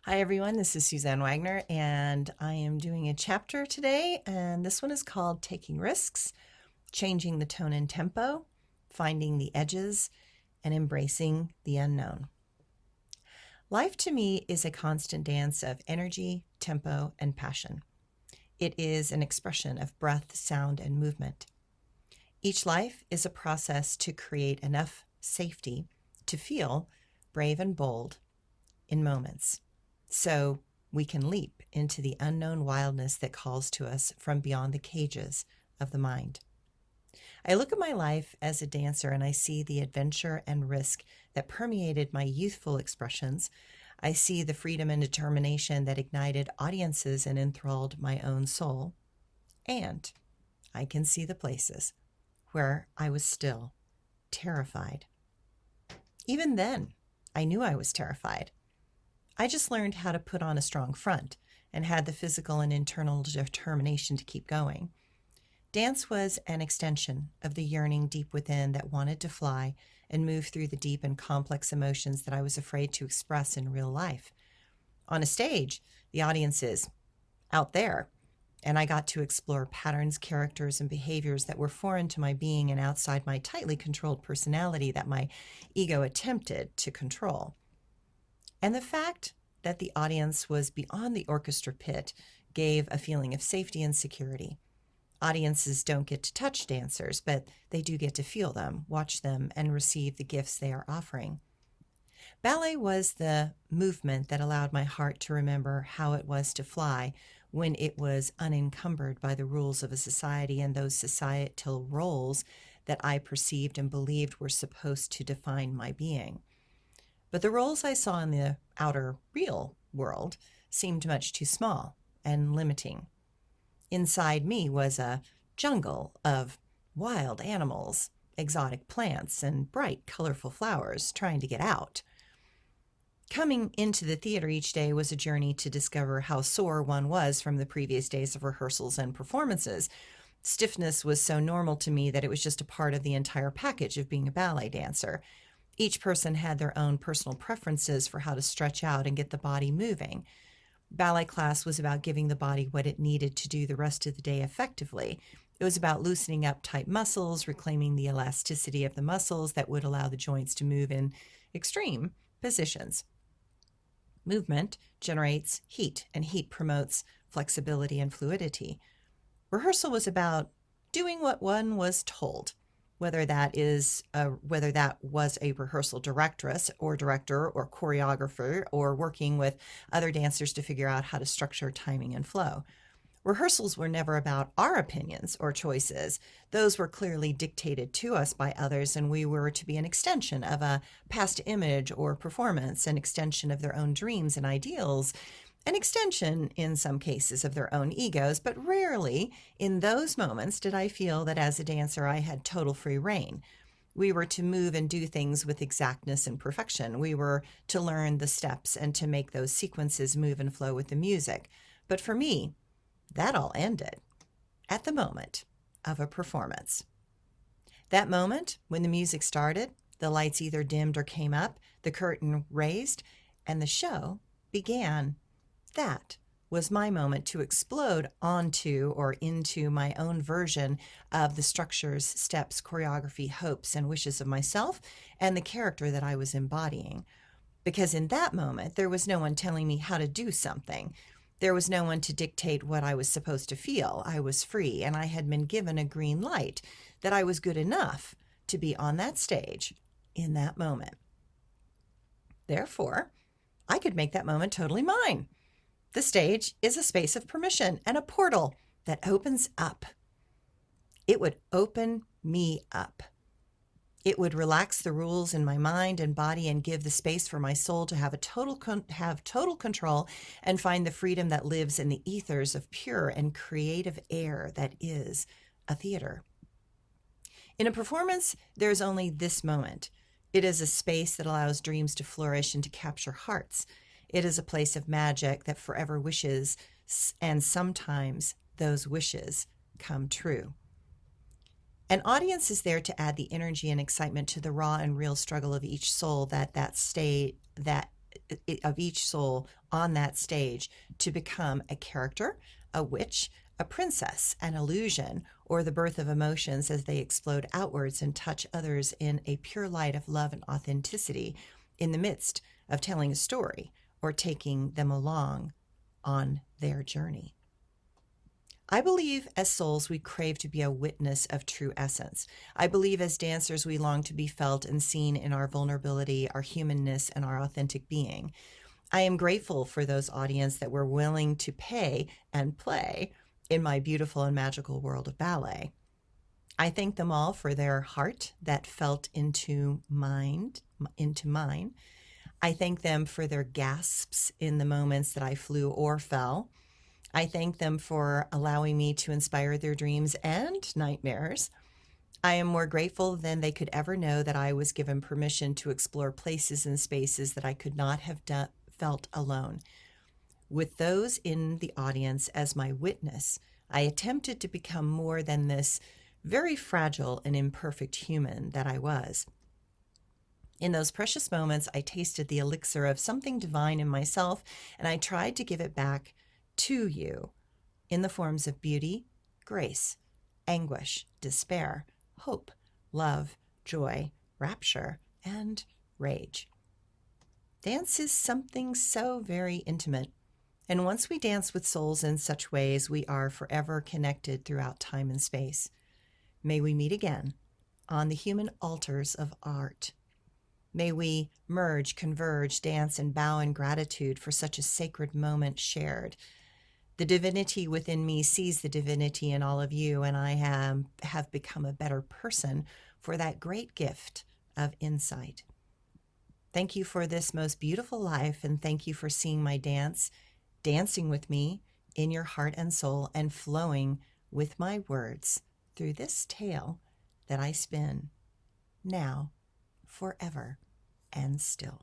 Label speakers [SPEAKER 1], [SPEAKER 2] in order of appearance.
[SPEAKER 1] Hi, everyone. This is Suzanne Wagner, and I am doing a chapter today. And this one is called Taking Risks, Changing the Tone and Tempo, Finding the Edges, and Embracing the Unknown. Life to me is a constant dance of energy, tempo, and passion. It is an expression of breath, sound, and movement. Each life is a process to create enough safety to feel brave and bold in moments, so we can leap into the unknown wildness that calls to us from beyond the cages of the mind. I look at my life as a dancer and I see the adventure and risk that permeated my youthful expressions. I see the freedom and determination that ignited audiences and enthralled my own soul. And I can see the places where I was still terrified. Even then, I knew I was terrified. I just learned how to put on a strong front and had the physical and internal determination to keep going. Dance was an extension of the yearning deep within that wanted to fly and move through the deep and complex emotions that I was afraid to express in real life. On a stage, the audience is out there, and I got to explore patterns, characters, and behaviors that were foreign to my being and outside my tightly controlled personality that my ego attempted to control. And the fact that the audience was beyond the orchestra pit gave a feeling of safety and security. Audiences don't get to touch dancers, but they do get to feel them, watch them, and receive the gifts they are offering. Ballet was the movement that allowed my heart to remember how it was to fly when it was unencumbered by the rules of a society and those societal roles that I perceived and believed were supposed to define my being. But the roles I saw in the outer real world seemed much too small and limiting. Inside me was a jungle of wild animals, exotic plants, and bright, colorful flowers trying to get out. Coming into the theater each day was a journey to discover how sore one was from the previous days of rehearsals and performances. Stiffness was so normal to me that it was just a part of the entire package of being a ballet dancer. Each person had their own personal preferences for how to stretch out and get the body moving. Ballet class was about giving the body what it needed to do the rest of the day effectively. It was about loosening up tight muscles, reclaiming the elasticity of the muscles that would allow the joints to move in extreme positions. Movement generates heat, and heat promotes flexibility and fluidity. Rehearsal was about doing what one was told. Whether that was a rehearsal directress or director or choreographer or working with other dancers to figure out how to structure timing and flow. Rehearsals were never about our opinions or choices. Those were clearly dictated to us by others, and we were to be an extension of a past image or performance, an extension of their own dreams and ideals, an extension, in some cases, of their own egos, but rarely in those moments did I feel that as a dancer I had total free rein. We were to move and do things with exactness and perfection. We were to learn the steps and to make those sequences move and flow with the music. But for me, that all ended at the moment of a performance. That moment, when the music started, the lights either dimmed or came up, the curtain raised, and the show began. That was my moment to explode onto or into my own version of the structures, steps, choreography, hopes, and wishes of myself and the character that I was embodying. Because in that moment, there was no one telling me how to do something. There was no one to dictate what I was supposed to feel. I was free, and I had been given a green light that I was good enough to be on that stage in that moment. Therefore, I could make that moment totally mine. The stage is a space of permission and a portal that opens up. It would open me up. It would relax the rules in my mind and body and give the space for my soul to have total control and find the freedom that lives in the ethers of pure and creative air that is a theater. In a performance, there is only this moment. It is a space that allows dreams to flourish and to capture hearts. It is a place of magic that forever wishes, and sometimes those wishes come true. An audience is there to add the energy and excitement to the raw and real struggle of each soul that of each soul on that stage to become a character, a witch, a princess, an illusion, or the birth of emotions as they explode outwards and touch others in a pure light of love and authenticity in the midst of telling a story or taking them along on their journey. I believe as souls we crave to be a witness of true essence. I believe as dancers we long to be felt and seen in our vulnerability, our humanness, and our authentic being. I am grateful for those audience that were willing to pay and play in my beautiful and magical world of ballet. I thank them all for their heart that felt into mine. I thank them for their gasps in the moments that I flew or fell. I thank them for allowing me to inspire their dreams and nightmares. I am more grateful than they could ever know that I was given permission to explore places and spaces that I could not have felt alone. With those in the audience as my witness, I attempted to become more than this very fragile and imperfect human that I was. In those precious moments, I tasted the elixir of something divine in myself, and I tried to give it back to you in the forms of beauty, grace, anguish, despair, hope, love, joy, rapture, and rage. Dance is something so very intimate, and once we dance with souls in such ways, we are forever connected throughout time and space. May we meet again on the human altars of art. May we merge, converge, dance, and bow in gratitude for such a sacred moment shared. The divinity within me sees the divinity in all of you, and I have become a better person for that great gift of insight. Thank you for this most beautiful life, and thank you for seeing my dance, dancing with me in your heart and soul, and flowing with my words through this tale that I spin now, forever, and still.